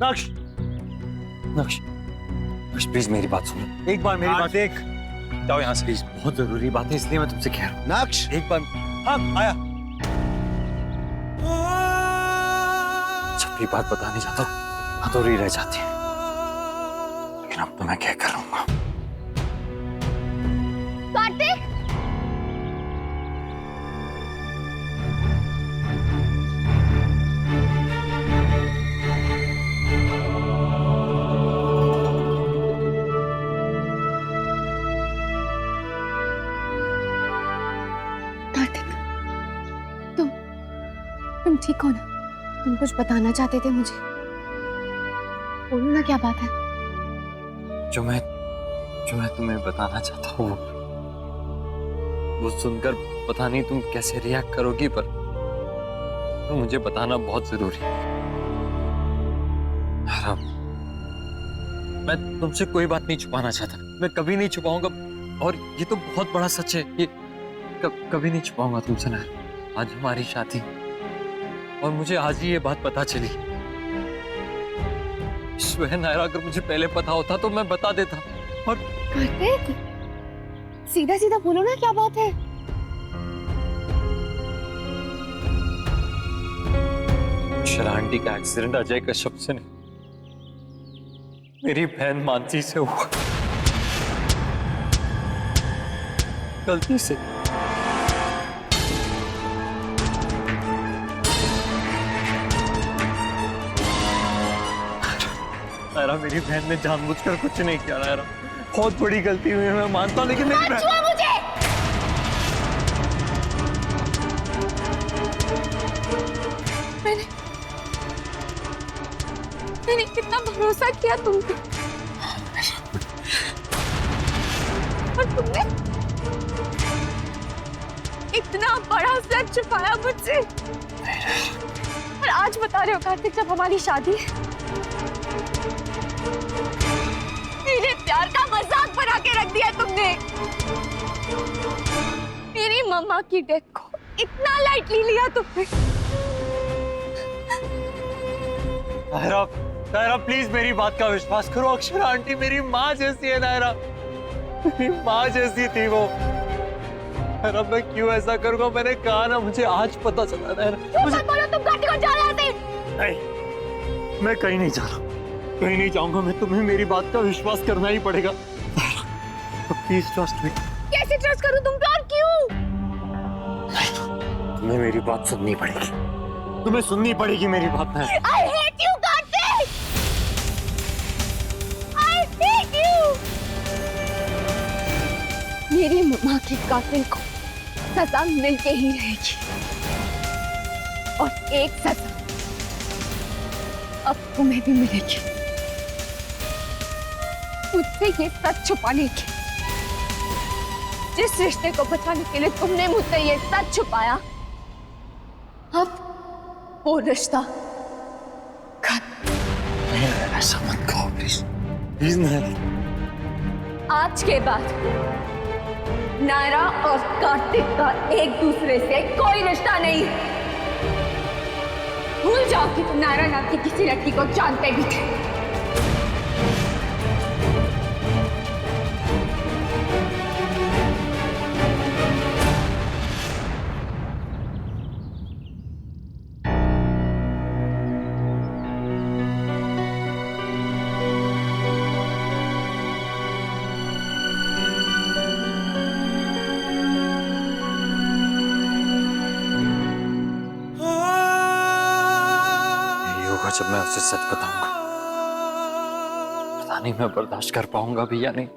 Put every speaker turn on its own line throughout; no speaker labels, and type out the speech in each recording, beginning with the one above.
नक्श, नक्श, नक्श प्लीज मेरी बात सुनो, एक बार मेरी बात देख। जाओ यहाँ से प्लीज, बहुत जरूरी बात है इसलिए मैं तुमसे कह रहा हूँ।
नक्श,
एक बार। हाँ आया। जब भी बात बताने जाता हूँ अधूरी रह जाती है, लेकिन अब तो मैं क्या करूँगा।
कार्तिक, तुम ठीक हो ना? तुम कुछ बताना चाहते थे मुझे, बोलो ना क्या बात है।
जो मैं तुम्हें बताना चाहता हूँ वो सुनकर पता नहीं तुम कैसे रिएक्ट करोगी, पर तो मुझे बताना बहुत जरूरी है। मैं तुमसे कोई बात नहीं छुपाना चाहता, मैं कभी नहीं छुपाऊंगा, और ये तो बहुत बड़ा सच है, ये कभी नहीं छुपाऊंगा तुमसे ना। आज हमारी शादी, और मुझे आज ही ये बात पता चली। नायरा, अगर मुझे पहले पता होता तो मैं बता देता। और
कार्तिक, सीधा सीधा बोलो ना क्या बात है।
शरांटी का एक्सीडेंट अजय कश्यप से नहीं, मेरी बहन मानसी से हुआ, गलती से। नायरा, मेरी बहन ने जानबूझकर कुछ नहीं किया। नायरा, बहुत बड़ी गलती हुई है, मैं मानता हूँ, लेकिन मेरी बहन...
छुआ मुझे। मैंने कितना भरोसा किया तुम पे, और तुमने इतना बड़ा सच छुपाया मुझसे, और आज बता रहे हो कार्तिक जब हमारी शादी है। मेरे प्यार का मजाक बना के रख दिया तुमने। मेरी मम्मा की डेथ को इतना लाइटली लिया तुमने।
नायरा, नायरा प्लीज मेरी बात का विश्वास करो। अक्षरा आंटी मेरी माँ जैसी है नायरा, मेरी माँ जैसी थी वो। नायरा, मैं क्यों ऐसा करूँगा? मैंने कहा ना, मुझे आज पता चला। नायरा, मुझे...
बोलो तुम कार्तिक को जा रहे थे।
नहीं, मैं कहीं नहीं जा रहा, कहीं नहीं जाऊंगा मैं। तुम्हें मेरी बात का विश्वास करना ही पड़ेगा। Please trust me.
कैसे ट्रस्ट करूं तुम पे, और क्यों?
तुम्हें मेरी बात सुननी पड़ेगी, तुम्हें सुननी पड़ेगी मेरी बात। है
I hate you, Kartik. I hate you। मेरी मम्मा के कातिल को सजा मिलके ही रहेगी, और एक सजा अब तुम्हें भी मिलेगी। मुझसे ये सच छुपाने की, जिस रिश्ते को बचाने के लिए तुमने मुझसे ये सच छुपाया, अब वो रिश्ता खत्म।
ऐसा मत कहो प्लीज, प्लीज नायरा।
आज के बाद नायरा और कार्तिक का एक दूसरे से कोई रिश्ता नहीं। भूल जाओ कि तुम नायरा नाम की किसी लड़की को जानते भी थे।
जब मैं उसे सच बताऊंगा, पता नहीं मैं बर्दाश्त कर पाऊंगा भी या नहीं,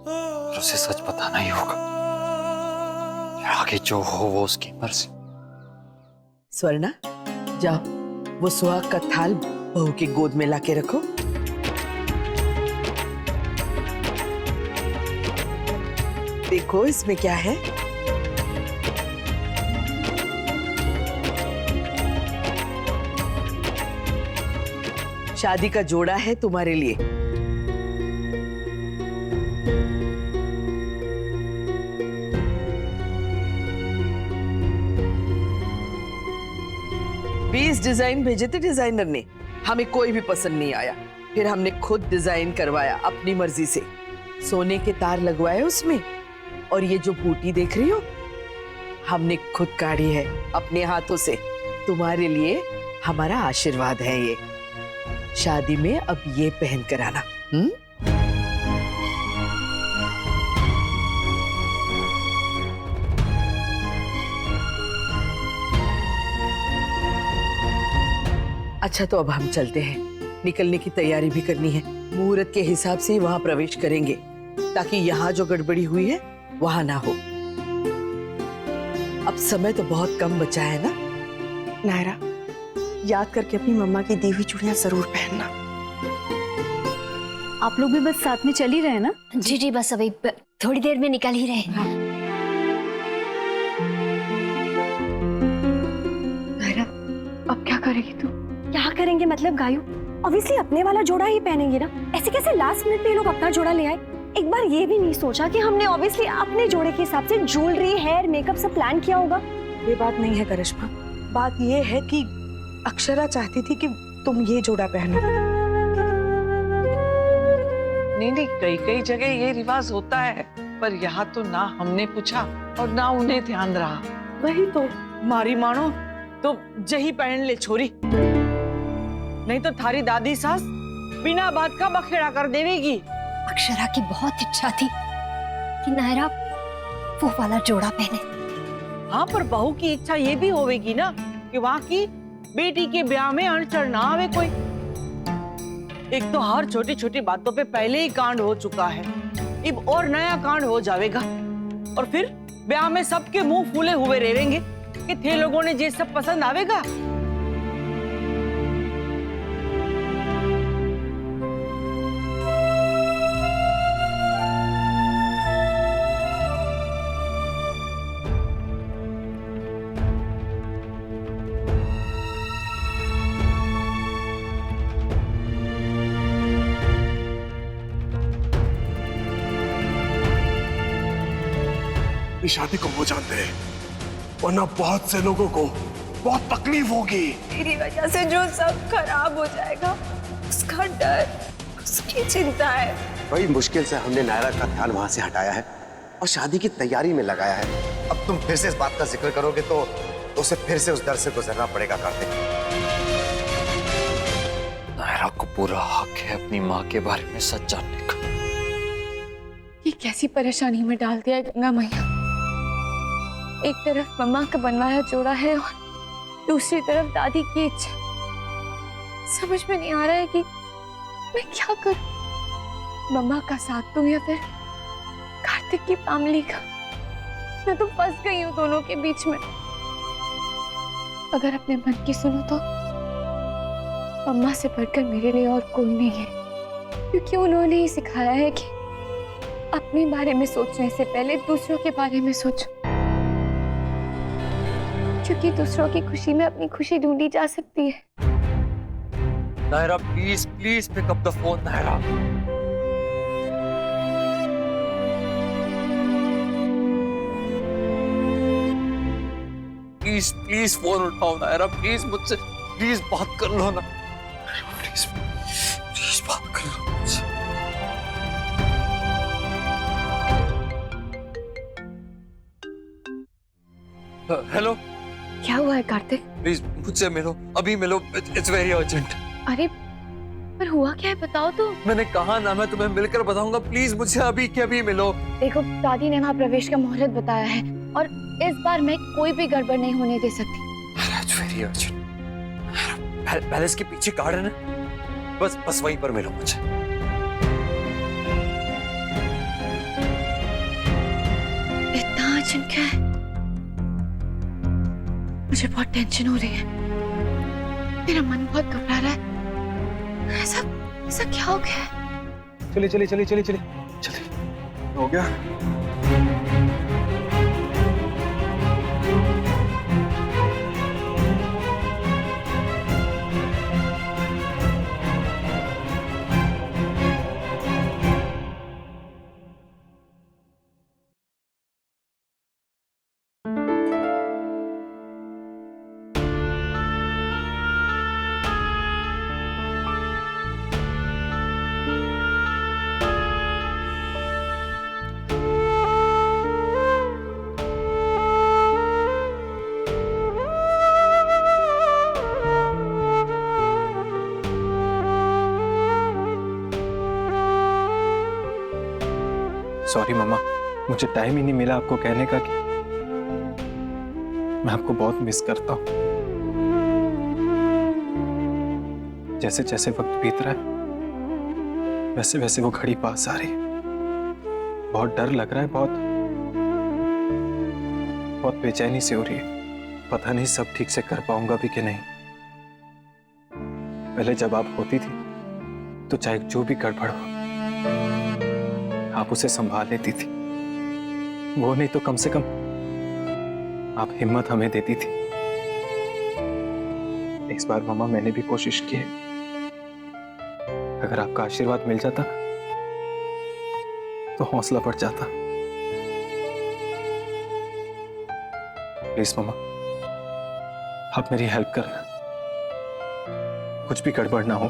पर उसे सच बताना ही होगा। आगे जो हो वो उसकी मर्जी।
स्वर्णा, जाओ वो सुहाग का थाल बहू की गोद में लाके रखो। देखो इसमें क्या है। शादी का जोड़ा है तुम्हारे लिए। 20 डिजाइन भेजे थे डिजाइनर ने, हमें कोई भी पसंद नहीं आया। फिर हमने खुद डिजाइन करवाया अपनी मर्जी से, सोने के तार लगवाए उसमें। और ये जो बूटी देख रही हो, हमने खुद काढ़ी है अपने हाथों से। तुम्हारे लिए हमारा आशीर्वाद है ये। शादी में अब ये पहन कर आना। अच्छा, तो अब हम चलते हैं, निकलने की तैयारी भी करनी है। मुहूर्त के हिसाब से ही वहां प्रवेश करेंगे, ताकि यहाँ जो गड़बड़ी हुई है वहां ना हो। अब समय तो बहुत कम बचा है ना।
नायरा, याद करके अपनी मम्मा की दी हुई चूड़ियां जरूर पहनना।
आप लोग भी बस साथ में चल ही रहे ना?
जी जी, बस अभी थोड़ी देर में निकल ही रहे हैं।
हाँ।
नायरा, अब क्या करेगी तू?
क्या करेंगे मतलब गायू? ऑब्वियसली अपने वाला जोड़ा ही पहनेंगे ना। ऐसे कैसे लास्ट मिनट पे ये लोग अपना जोड़ा ले आए? एक बार ये भी नहीं सोचा कि हमने ऑब्वियसली अपने जोड़े के हिसाब से ज्वेलरी, हेयर, मेकअप सब प्लान किया होगा।
ये बात नहीं है करिश्मा, बात ये है कि अक्षरा चाहती थी कि तुम ये जोड़ा पहनो।
नहीं नहीं, कई कई जगह ये रिवाज होता है, पर यहाँ तो ना हमने पूछा और ना उन्हें ध्यान रहा।
वही तो।
मारी मानो तो जही पहन ले छोरी, नहीं तो थारी दादी सास बिना बात का बखेड़ा कर देवेगी।
अक्षरा की बहुत इच्छा थी कि नायरा वो वाला जोड़ा पहने।
हाँ, पर बहू की इच्छा ये भी होवेगी ना कि वहाँ की बेटी के ब्याह में अड़चन ना आवे कोई। एक तो हर छोटी छोटी बातों पे पहले ही कांड हो चुका है, अब और नया कांड हो जाएगा। और फिर ब्याह में सबके मुंह फूले हुए रहेंगे कि थे लोगों ने जे सब पसंद आवेगा।
इस शादी को वो जानते हैं, वरना बहुत से लोगों को बहुत तकलीफ होगी।
तेरी वजह से जो सब खराब हो जाएगा, उसका डर, उसकी चिंता है।
बड़ी मुश्किल से हमने नायरा का ध्यान वहां से हटाया है और शादी की तैयारी में लगाया है। अब तुम फिर से इस बात का जिक्र करोगे तो उसे फिर से उस दर से गुजरना पड़ेगा कार्तिक।
नायरा को पूरा हक है अपनी माँ के बारे में सच जानने का।
ये कैसी परेशानी में डाल दिया है गंगा मैया। एक तरफ मम्मा का बनवाया जोड़ा है और दूसरी तरफ दादी की इच्छा। समझ में नहीं आ रहा है कि मैं क्या करूं। मम्मा का साथ दूं या फिर कार्तिक की फैमिली का। मैं तो फंस गई हूँ दोनों के बीच में। अगर अपने मन की सुनो तो मम्मा से बढ़कर मेरे लिए और कोई नहीं है, क्योंकि उन्होंने ही सिखाया है कि अपने बारे में सोचने से पहले दूसरों के बारे में सोचो, क्योंकि दूसरों की खुशी में अपनी खुशी ढूंढी जा सकती है।
Naira please please pick up the phone. Naira please please phone उठाओ। नायरा प्लीज मुझसे प्लीज बात कर लो ना। प्लीज प्लीज बात कर लो मुझसे। हेलो,
क्या हुआ है कार्तिक?
प्लीज मुझसे मिलो, अभी मिलो। It's very urgent.
अरे पर हुआ क्या है, बताओ तो।
मैंने कहा ना मैं तुम्हें मिलकर बताऊंगा। प्लीज मुझसे अभी के अभी मिलो।
देखो, दादी ने वहाँ प्रवेश का मुहूर्त बताया है और इस बार मैं कोई भी गड़बड़ नहीं होने दे सकती।
It's very urgent. पैलेस के पीछे गार्डन है, बस वहीं पर मिलो मुझे।
इतना अर्जेंट क्या है? मुझे बहुत टेंशन हो रही है, मेरा मन बहुत घबरा रहा है। ऐसा क्या हो गया है?
चलिए चलिए चलिए चलिए चलिए चलिए, हो गया।
सॉरी मम्मा, मुझे टाइम ही नहीं मिला आपको कहने का कि मैं आपको बहुत मिस करता हूँ। जैसे जैसे वक्त बीत रहा है वैसे वैसे वो घड़ी पास आ रही है। बहुत डर लग रहा है, बहुत बेचैनी सी हो रही है। पता नहीं सब ठीक से कर पाऊंगा भी कि नहीं। पहले जब आप होती थी तो चाहे जो भी गड़बड़ हो आप उसे संभाल लेती थी, वो नहीं तो कम से कम आप हिम्मत हमें देती थी। इस बार मामा मैंने भी कोशिश की है, अगर आपका आशीर्वाद मिल जाता तो हौसला बढ़ जाता। प्लीज मामा, आप मेरी हेल्प करना, कुछ भी गड़बड़ ना हो।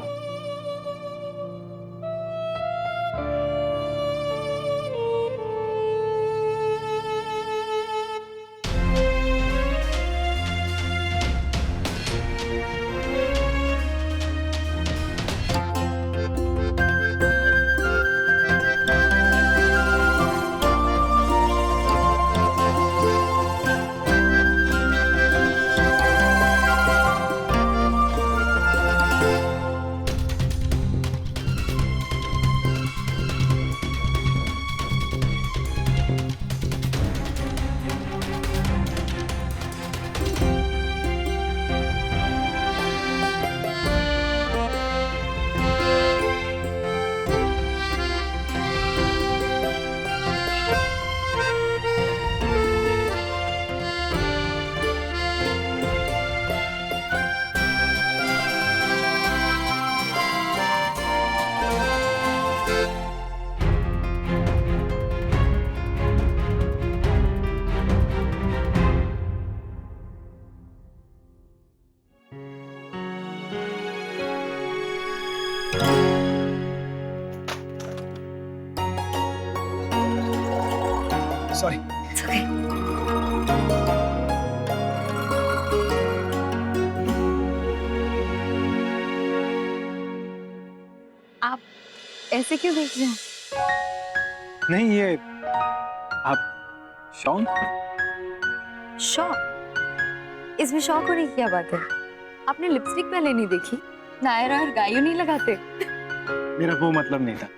सॉरी।
आप ऐसे क्यों देख रहे हैं?
नहीं, ये आप शौक?
शौक? इसमें शौक होने की क्या बात है? आपने लिपस्टिक पहले नहीं देखी? नायरा और गायू नहीं लगाते?
मेरा वो मतलब नहीं था।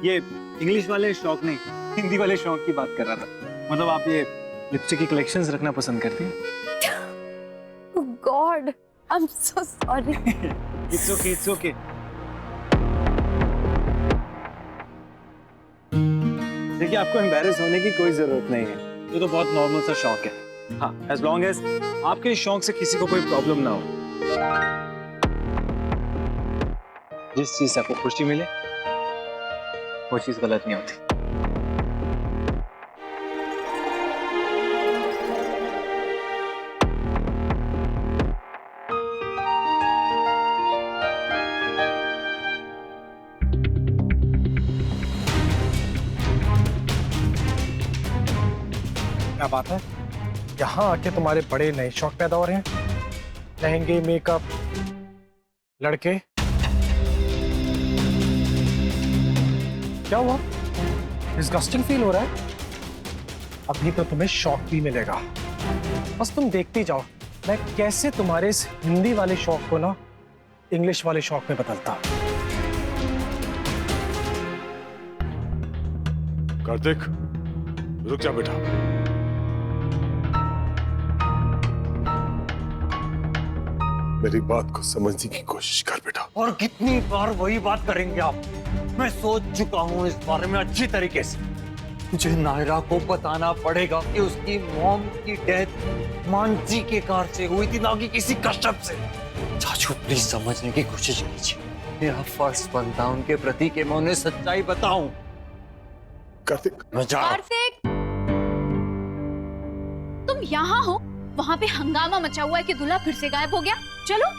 ये इंग्लिश वाले शौक नहीं, हिंदी वाले शौक की बात कर रहा था। मतलब आप ये लिपस्टिक की कलेक्शंस रखना पसंद करती हैं?
Oh God, I'm so sorry.
It's okay, it's okay. देखिए, आपको एम्बैरेस होने की कोई जरूरत नहीं है। ये तो बहुत नॉर्मल सा शौक है। हाँ, as long as आपके इस शौक से किसी को कोई प्रॉब्लम ना हो। जिस चीज से आपको खुशी मिले वो चीज गलत नहीं होती।
क्या बात है, यहाँ आके तुम्हारे बड़े नए शौक पैदा हो रहे हैं? लहंगे, मेकअप, लड़के। क्या हुआ? डिस्गस्टिंग फील हो रहा है? अभी तो तुम्हें शौक भी मिलेगा। बस तुम देखती जाओ मैं कैसे तुम्हारे इस हिंदी वाले शौक को ना इंग्लिश वाले शौक में बदलता। कार्तिक, रुक जा बेटा। मेरी बात को समझने की कोशिश कर बेटा।
और कितनी बार वही बात करेंगे आप? मैं सोच चुका हूँ इस बारे में अच्छी तरीके से। मुझे नायरा को बताना पड़ेगा कि उसकी मॉम की डेथ मानसी के कार से हुई थी, ना कि किसी कश्यप से। चाचू प्लीज समझने की कोशिश कीजिए। मेरा फर्ज बनता है उनके प्रति कि मैं उन्हें सच्चाई बताऊं।
कार्तिक,
मैं जा रहा हूं।
कार्तिक, तुम यहाँ हो? वहाँ पे हंगामा मचा हुआ है कि दूल्हा फिर से गायब हो गया। चलो।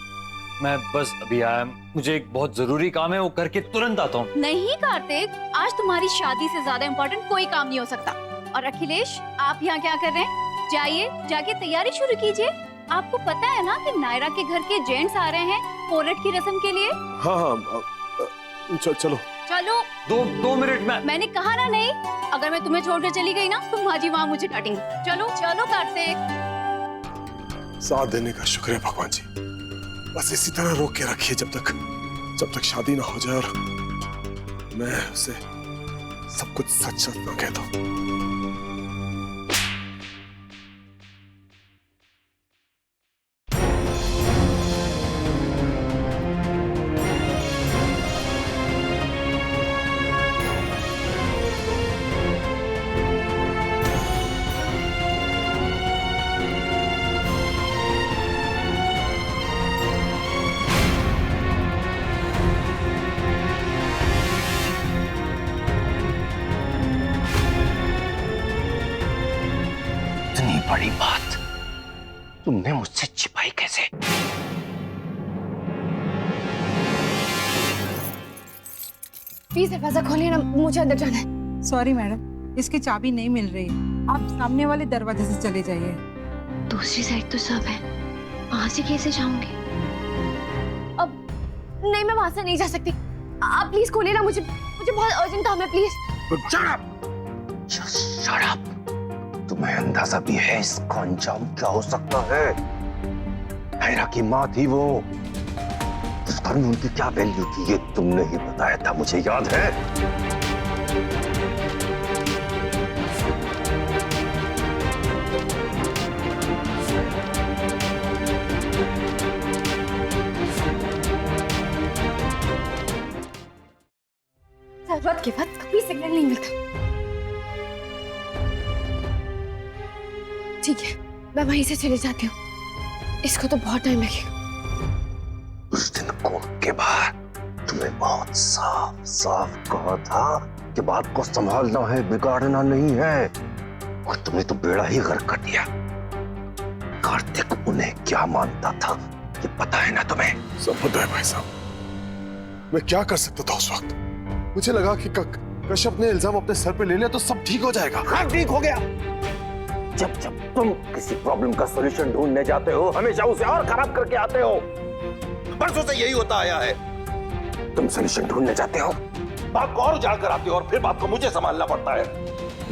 मैं बस अभी आया, मुझे एक बहुत जरूरी काम है, वो करके तुरंत आता हूँ।
नहीं कार्तिक, आज तुम्हारी शादी से ज्यादा इम्पोर्टेंट कोई काम नहीं हो सकता। और अखिलेश, आप यहाँ क्या कर रहे हैं? जाइए, जाके तैयारी शुरू कीजिए। आपको पता है ना कि नायरा के घर के जेंट्स आ रहे हैं फोरेट की रस्म के लिए।
हाँ हाँ, चलो।
चलो।
2 मिनट में।
मैंने कहा ना नहीं, अगर मैं तुम्हें छोड़कर चली गई ना तो माँ जी वहाँ मुझे डांटेंगे। चलो चलो कार्तिक।
साथ देने का शुक्र है भगवान जी। बस इसी तरह रोक के रखिए जब तक शादी ना हो जाए और मैं उसे सब कुछ सच सच ना कह दूं।
इतनी बड़ी बात तुमने मुझसे छिपाई कैसे?
प्लीज दरवाजा खोलिए ना, मुझे अंदर जाना है।
सॉरी मैडम, इसकी चाबी नहीं मिल रही है। आप सामने वाले दरवाजे से चले जाइए।
दूसरी साइड तो सब है, वहां से कैसे जाऊंगी? अब नहीं, मैं वहां से नहीं जा सकती। आप प्लीज खोलिए ना, मुझे बहुत अर्जेंट काम है, प्लीज।
Shut up. तुम्हें अंदाजा भी है इसका अंजाम क्या हो सकता है? नायरा की माँ थी वो, उस घर में उनकी क्या वैल्यू थी ये तुमने ही बताया था, मुझे याद है।
जरूरत के वक्त कभी सिग्नल नहीं मिलता। ठीक है, मैं वहीं से चले जाती हूँ। इसको तो बहुत टाइम लगेगा।
उस दिन कोर्ट के बाहर तुम्हें बहुत साफ साफ कहा था कि बात को संभालना है, बिगाड़ना नहीं है, और तुमने तो बेड़ा ही गर्क कर दिया। कार्तिक उन्हें क्या मानता था ये पता है ना तुम्हें?
सब पता है भाई साहब। मैं क्या कर सकता था उस वक्त? मुझे लगा कि कश्यप ने इल्जाम अपने सर पे ले लिया तो सब ठीक हो जाएगा।
हाँ, ठीक हो गया। जब तुम किसी प्रॉब्लम का सॉल्यूशन ढूंढने जाते हो हमेशा उसे और खराब करके आते हो। बरसों से यही होता आया है। तुम सॉल्यूशन ढूंढने जाते हो, बात को और उजाड़ कर आते हो और फिर बात को मुझे संभालना पड़ता है।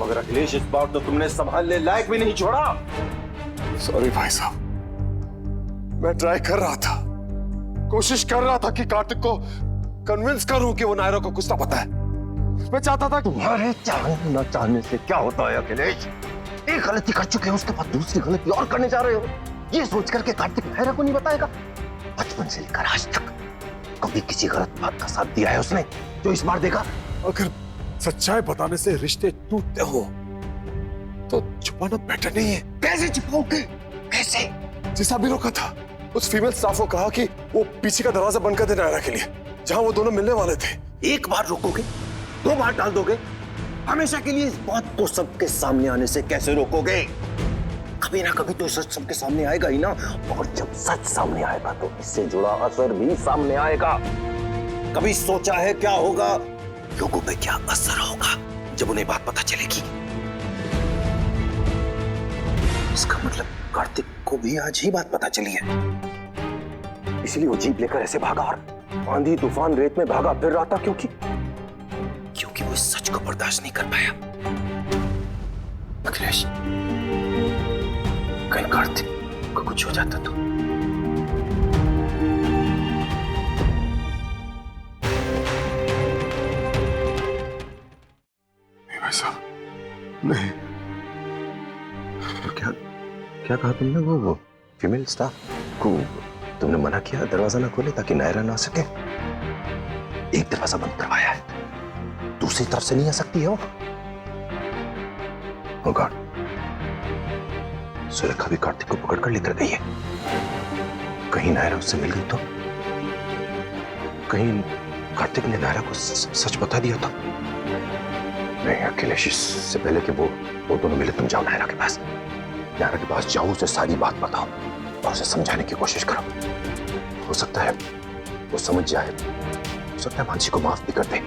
मगर अखिलेश, इस बार तो तुमने संभालने लायक भी नहीं छोड़ा।
सॉरी भाई साहब, मैं ट्राई कर रहा था, कोशिश कर रहा था कि कार्तिक को कन्विंस करूं कि वो नायरा को कुछ ना पता है। मैं चाहता था।
तुम्हारे चाहने न चाहने से क्या होता है अखिलेश? एक गलती कर चुके हो, उसके बाद दूसरी गलती और करने जा रहे हो, ये सोच करके कार्तिक नायरा को नहीं बताएगा। बचपन से लेकर आज तक कभी किसी गलत बात का साथ दिया है उसने जो इस बार देगा?
अगर सच्चाई बताने से रिश्ते टूटते हो तो छुपाना बेटर नहीं है।
कैसे छुपाओगे? कैसे?
जैसा भी रोका था, उस फीमेल स्टाफ को कहा कि वो पीछे का दरवाजा बंद कर दे नायरा के लिए, जहां वो दोनों मिलने वाले थे।
एक बार रोकोगे, 2 बार टाल दोगे, हमेशा के लिए इस बात को सबके सामने आने से कैसे रोकोगे? कभी ना कभी तो सच सबके सामने आएगा ही ना, और जब सच सामने आएगा तो इससे जुड़ा असर भी सामने आएगा। कभी सोचा है क्या होगा, लोगों पे क्या असर होगा जब उन्हें बात पता चलेगी? इसका मतलब कार्तिक को भी आज ही बात पता चली है, इसलिए वो जीप लेकर ऐसे भागा और आंधी तूफान रेत में भागा फिर रहा था, क्योंकि वो इस सच को बर्दाश्त नहीं कर पाया। अखिलेश, कहीं कार्तिक को कुछ हो जाता तो?
नहीं भाई साहब, नहीं।
क्या कहा तुमने? वो फीमेल स्टाफ को तुमने मना किया दरवाजा ना खोले ताकि नायरा ना आ सके? एक दरवाजा बंद करवाया है, दूसरी तरफ से नहीं आ सकती है वो। Oh God, सुलेखा भी कार्तिक को पकड़ कर लेकर गई है। कहीं नायरा उससे मिल गई तो? कहीं कार्तिक ने नायरा को सच बता दिया तो? नहीं अखिलेश, इससे पहले कि वो दोनों मिले, तुम जाओ नायरा के पास। नायरा के पास जाओ, उसे सारी बात बताओ और उसे समझाने की कोशिश करो। हो सकता है वो समझ जाए, हो सकता है मानसी को माफ भी कर दे।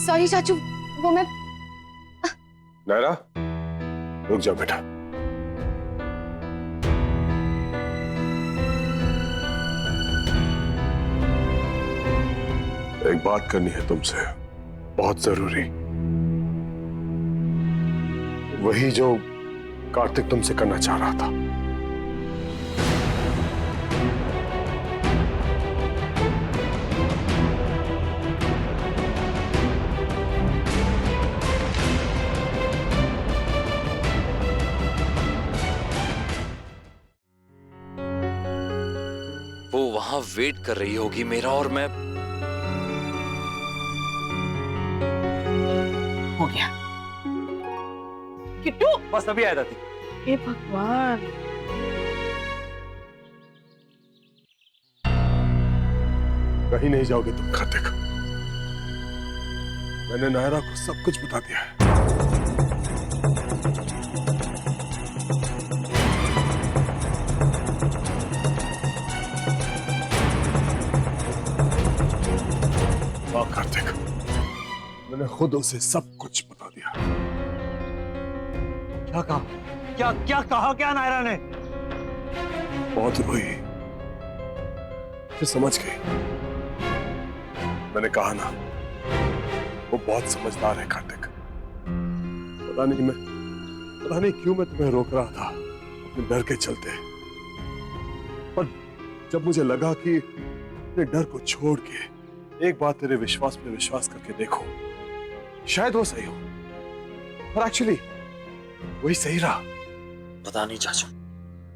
सॉरी चाचू, वो मैं
नायरा, रुक जाओ बेटा। एक बात करनी है तुमसे, बहुत जरूरी। वही जो कार्तिक तुमसे करना चाह रहा था।
वो वहां वेट कर रही होगी मेरा, और मैं
हो गया। किट्टू,
बस अभी आया दादी।
हे भगवान।
कहीं नहीं जाओगे तुम कार्तिक। मैंने नायरा को सब कुछ बता दिया है। हाँ कार्तिक, मैंने खुद उसे सब कुछ बता दिया।
क्या कहा? क्या कहा क्या नायरा ने?
बहुत रोई, फिर समझ गई। मैंने कहा ना, वो बहुत समझदार है कार्तिक। पता नहीं क्यों मैं तुम्हें रोक रहा था अपने डर के चलते, पर जब मुझे लगा कि अपने डर को छोड़ के एक बार तेरे विश्वास पे विश्वास करके देखो, शायद वो सही हो। पर एक्चुअली वही सही रहा।
पता नहीं चाचू,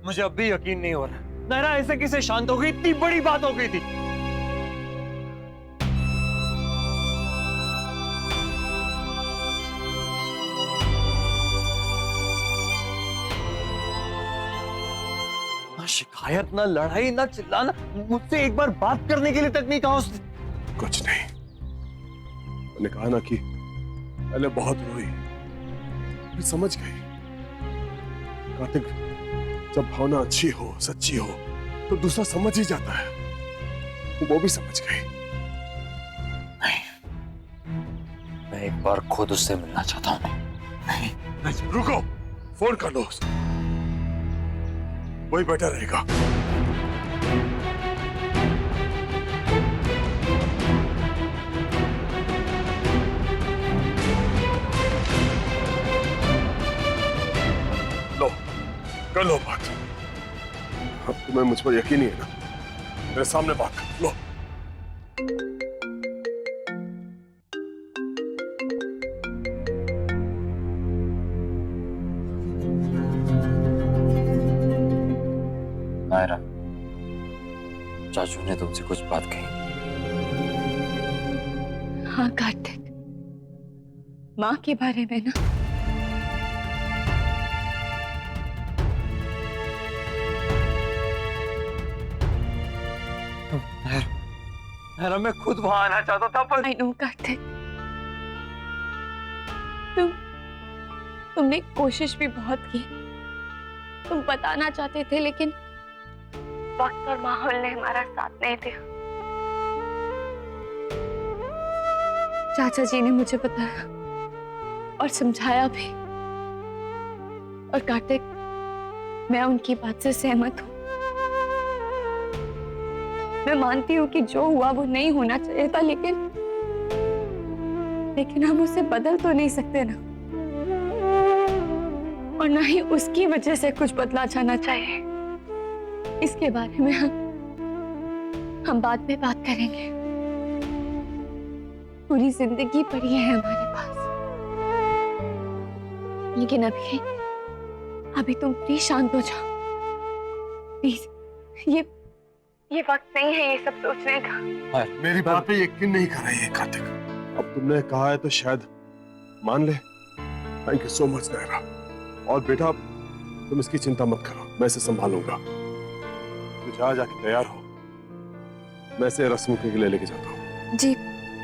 मुझे अब भी यकीन नहीं हो रहा। नायरा ऐसे कैसे शांत हो गई? इतनी बड़ी बात हो गई थी। ना शिकायत, ना लड़ाई, ना चिल्लाना, मुझसे एक बार बात करने के लिए तक नहीं कहा उसने।
कुछ नहीं, मैंने कहा ना कि पहले बहुत रोई, फिर समझ गई। कार्तिक, जब भावना अच्छी हो, सच्ची हो, तो दूसरा समझ ही जाता है। वो भी समझ गई।
मैं एक बार खुद उससे मिलना चाहता हूँ।
नहीं, रुको, फोन कर लो। वही बेटर रहेगा। लो, कर लो बात। अब तुम्हें मुझ पर यकीन ही है ना? मेरे सामने बात कर लो।
नायरा, चाचू ने तुमसे कुछ बात कही?
हाँ कार्तिक, माँ के बारे में ना।
नायरा, मैं खुद वहां आना चाहता था, पर
आई नो कार्तिक, तुमने कोशिश भी बहुत की। तुम बताना चाहते थे, लेकिन वक्त और माहौल ने हमारा साथ नहीं दिया। चाचा जी ने मुझे बताया और समझाया भी। और कार्तिक, मैं उनकी बात से सहमत हूँ। मैं मानती हूँ कि जो हुआ वो नहीं होना चाहिए था, लेकिन हम उसे बदल तो नहीं सकते ना, और ना ही उसकी वजह से कुछ बदला जाना चाहिए। इसके बारे में हम बाद में बात करेंगे। पूरी जिंदगी पड़ी है हमारे पास, लेकिन अभी तुम प्लीज शांत हो जाओ। प्लीज, ये वक्त नहीं है ये सब सोचने का।
मेरी बात पे यकीन नहीं कर रही है कार्तिक। अब तुमने कहा है तो शायद मान ले। Thank you so much Naira. और बेटा, तुम इसकी चिंता मत करो, मैं इसे संभालूंगा। तो जा जाके तैयार हो, मैं इसे रस्म के लिए लेके जाता हूँ।
जी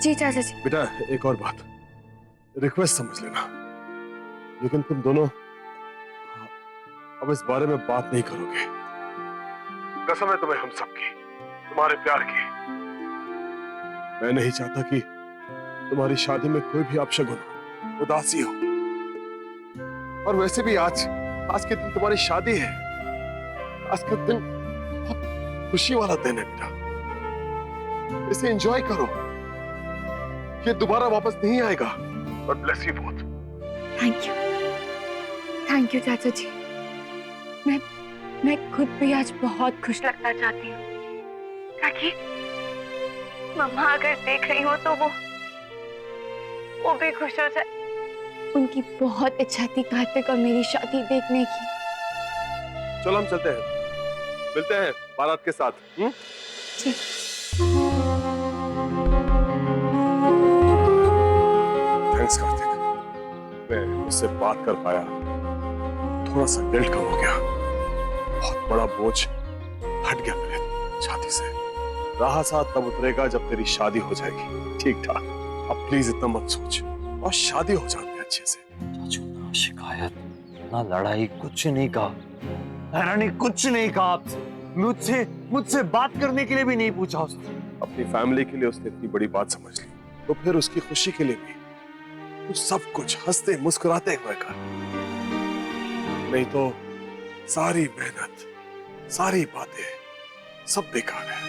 जी चाचा जी।
बेटा, एक और बात, रिक्वेस्ट समझ लेना, लेकिन तुम दोनों अब इस बारे में बात नहीं करोगे। कसम है तुम्हें हम सबकी, तुम्हारे प्यार की। मैं नहीं चाहता कि तुम्हारी शादी में कोई भी अपशगुन हो। उदासी हो। और वैसे भी आज के दिन तुम्हारी शादी है। आज का दिन बहुत खुशी वाला दिन है बेटा, इसे एंजॉय करो। ये दोबारा वापस नहीं आएगा। God bless you both.
Thank you चाचा जी। मैं खुद भी आज बहुत खुश लगना चाहती हूँ, ताकि मम्मा अगर देख रही हो तो वो भी खुश हो जाए। उनकी बहुत इच्छा थी कार्तिक और मेरी शादी देखने की।
चलो हम चलते हैं, मिलते हैं बारात के साथ।
जी।
थैंक्स कार्तिक, मैं उससे बात कर पाया, थोड़ा सा गिल्ट कम हो गया। बहुत बड़ा बोझ हट गया मेरे छाती से। राह साथ तब उतरेगा जब तेरी शादी हो जाएगी ठीक ठाक। अब प्लीज इतना मत सोच, और शादी हो जाती है अच्छे से।
चाचू ना शिकायत ना लड़ाई, कुछ नहीं कहा।
हैरानी कुछ नहीं कहा आपसे, मुझसे बात करने के लिए भी नहीं पूछा उसने।
अपनी फैमिली के लिए उसने इतनी बड़ी बात समझ ली, तो फिर उसकी खुशी के लिए भी तो सब कुछ हंसते मुस्कुराते हुए कर। नहीं तो सारी मेहनत, सारी बातें सब बेकार है।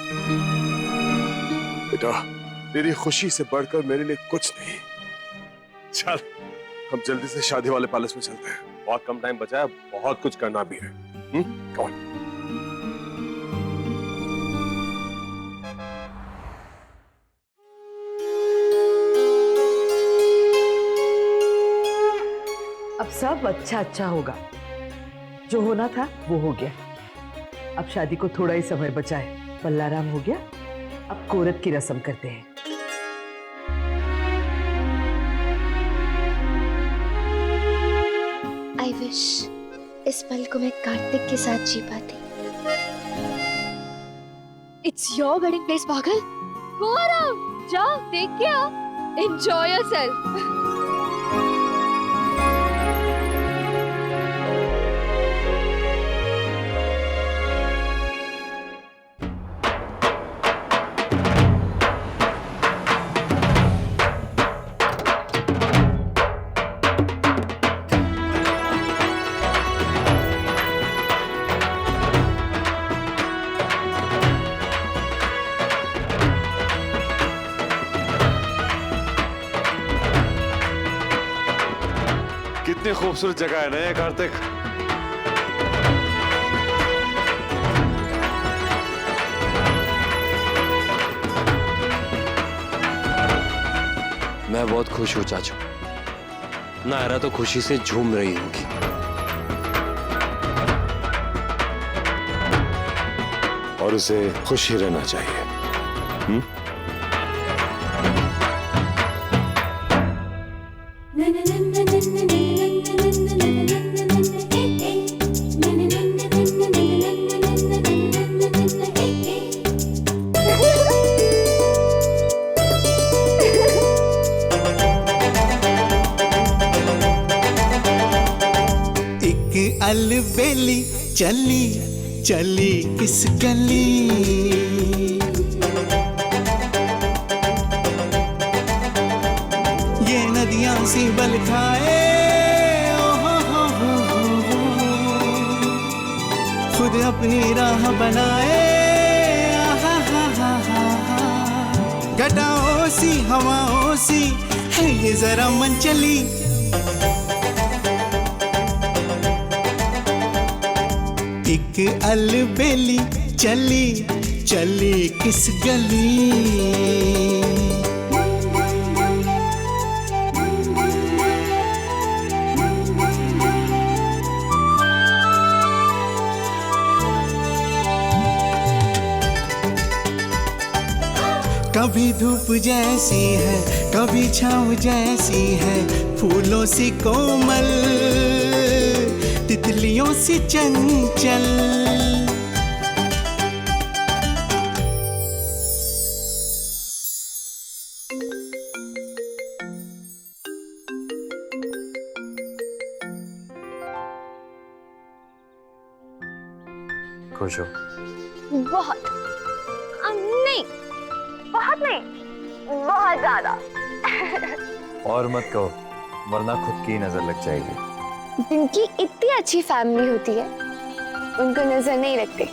बेटा तेरी खुशी से बढ़कर मेरे लिए कुछ नहीं। चल हम जल्दी से शादी वाले पैलेस में चलते हैं, बहुत कम टाइम बचा है, बहुत कुछ करना भी है। कौन?
अब सब अच्छा होगा। जो होना था वो हो गया। अब शादी को थोड़ा ही समय बचा है। पल्लाराम हो गया, अब कोरत की रस्म करते हैं।
आई विश इस पल को मैं कार्तिक के साथ जी पाती।
इट्स योर वेडिंग प्लेस पागल। गो अराउंड, जाओ देख के आओ, एंजॉय योरसेल्फ।
कितनी खूबसूरत जगह है ना ये कार्तिक।
मैं बहुत खुश हूँ चाचू। नायरा तो खुशी से झूम रही होगी।
और उसे खुश ही रहना चाहिए।
अलबेली चली चली किस गली, ये नदियां सी बल खाए, ओ हो, खुद अपनी राह बनाए। घटाओं सी हवाओं सी है ये जरा मन चली, एक अलबेली चली चली किस गली। कभी धूप जैसी है कभी छाँव जैसी है, फूलों सी कोमल तितलियों से चंचल।
खुश हो?
बहुत नहीं, बहुत नहीं, बहुत ज्यादा।
और मत कहो,
वरना खुद की नजर लग जाएगी।
जिनकी इतनी अच्छी फैमिली होती है उनको नजर नहीं लगते।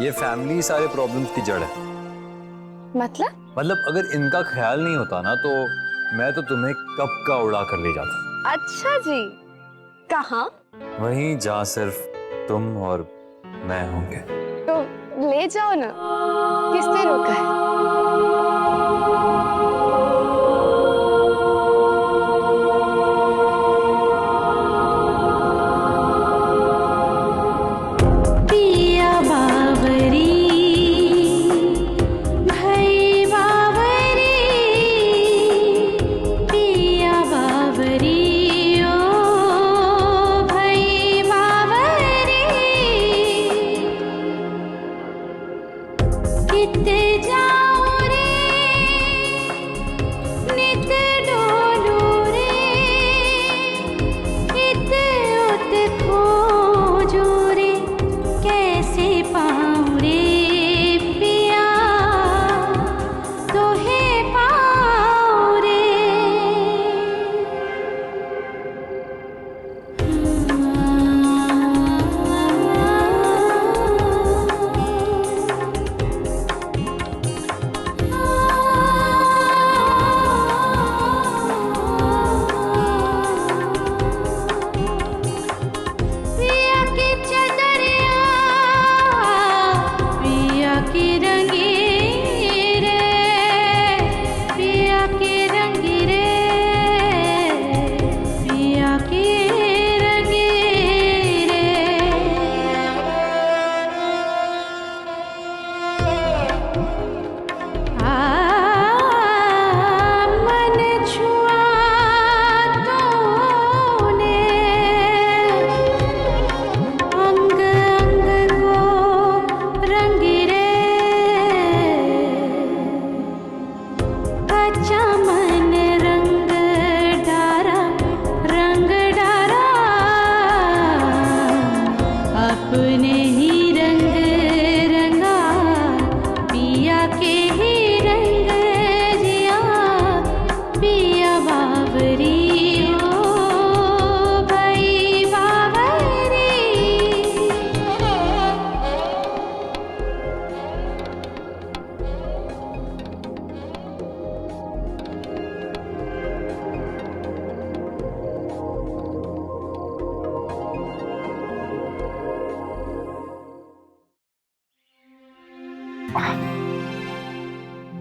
ये फैमिली सारे प्रॉब्लम्स की जड़ है।
मतलब
अगर इनका ख्याल नहीं होता ना तो मैं तो तुम्हें कब का उड़ा कर ले जाता।
अच्छा जी, कहाँ?
वहीं जहाँ सिर्फ तुम और मैं होंगे।
तो ले जाओ ना, किसने रोका है?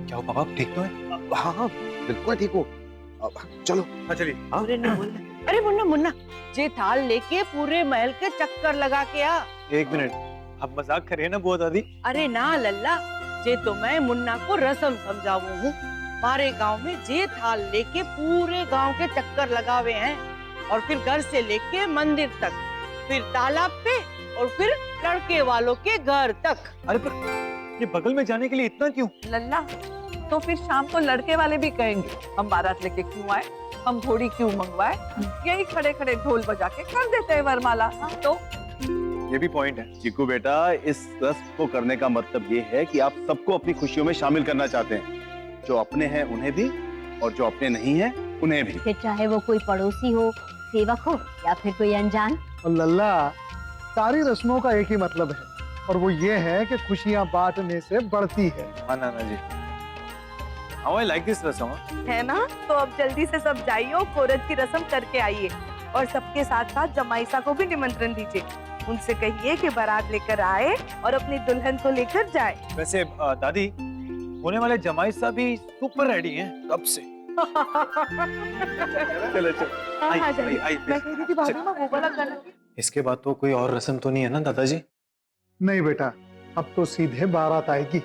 क्या हो पापा, ठीक तो है?
हाँ हाँ बिल्कुल ठीक हो। चलो
हाँ चलिए।
अरे नहीं मुन्ना, अरे मुन्ना मुन्ना, जे थाल लेके पूरे महल के चक्कर लगा के आ।
एक मिनट, आप मजाक कर रहे हैं ना बुआ दादी?
अरे ना लल्ला, जे तो मैं मुन्ना को रस्म समझाऊ हूँ। हमारे गांव में जे थाल लेके पूरे गांव के चक्कर लगावे हैं और फिर घर से लेके मंदिर तक, फिर तालाब पे और फिर लड़के वालों के घर तक।
अरे पर ये बगल में जाने के लिए इतना क्यों?
लल्ला, तो फिर शाम को लड़के वाले भी कहेंगे हम बारात लेके क्यों आए, हम घोड़ी क्यों मंगवाए, यही खड़े खड़े ढोल बजा के कर देते हैं वरमाला। तो
ये भी पॉइंट है।
चिकू बेटा, इस रस्म को करने का मतलब ये है कि आप सबको अपनी खुशियों में शामिल करना चाहते हैं, जो अपने हैं उन्हें भी और जो अपने नहीं हैं उन्हें भी।
फिर चाहे वो कोई पड़ोसी हो, सेवक हो या फिर कोई अनजान।
और लल्ला, सारी रस्मों का एक ही मतलब है और वो ये है कि खुशियां बांटने से बढ़ती है।
हाँ नाना जी, How I like this रस्म
है ना? तो अब जल्दी से सब जाइए और कोरज की रस्म करके आइए और सबके साथ साथ जमाईसा को भी निमंत्रण दीजिए। उनसे कहिए कि बारात लेकर आए और अपनी दुल्हन को लेकर जाए।
वैसे दादी, होने वाले जमाई साहब भी सुपर रेडी हैं कब से। चलो चलो, इसके बाद तो कोई और रस्म तो नहीं है ना दादाजी?
नहीं बेटा, अब तो सीधे बारात आएगी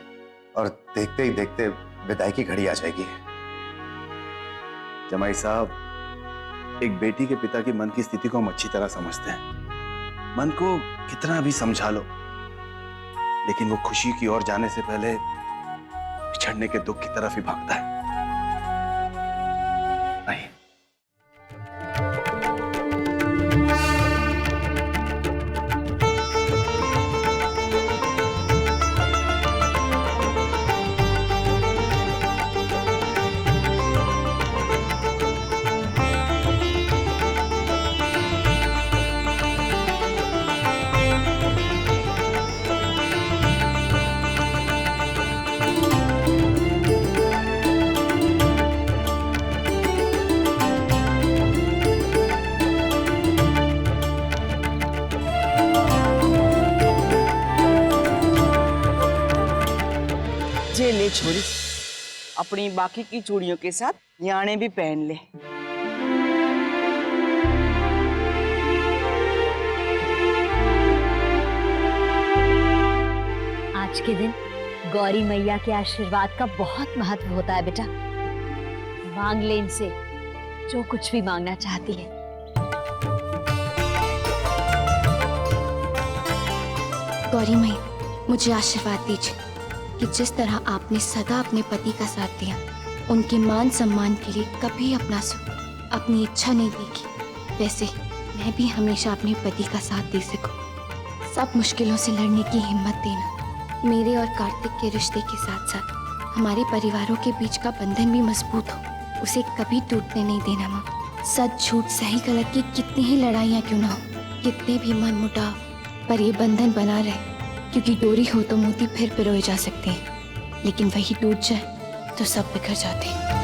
और देखते ही देखते विदाई की घड़ी आ जाएगी। जमाई साहब, एक बेटी के पिता की मन की स्थिति को हम अच्छी तरह समझते हैं। मन को कितना भी समझा लो, लेकिन वो खुशी की ओर जाने से पहले बिछड़ने के दुख की तरफ ही भागता है। नहीं।
छोरी, अपनी बाकी की चूड़ियों के साथ याने भी पहन ले।
आज के दिन गौरी मैया के आशीर्वाद का बहुत महत्व होता है बेटा। मांग ले इनसे जो कुछ भी मांगना चाहती है।
गौरी मैया, मुझे आशीर्वाद दीजिए कि जिस तरह आपने सदा अपने पति का साथ दिया, उनके मान सम्मान के लिए कभी अपना सुख, अपनी इच्छा नहीं देखी, वैसे मैं भी हमेशा अपने पति का साथ दे सकूं। सब मुश्किलों से लड़ने की हिम्मत देना। मेरे और कार्तिक के रिश्ते के साथ साथ हमारे परिवारों के बीच का बंधन भी मजबूत हो, उसे कभी टूटने नहीं देना माँ। सच झूठ सही गलत की कितनी ही लड़ाइयाँ क्यों ना हो, कितने भी मन मुटाव, पर ये बंधन बना रहे, क्योंकि डोरी हो तो मोती फिर पिरोए जा सकते हैं, लेकिन वही टूट जाए तो सब बिखर जाते हैं।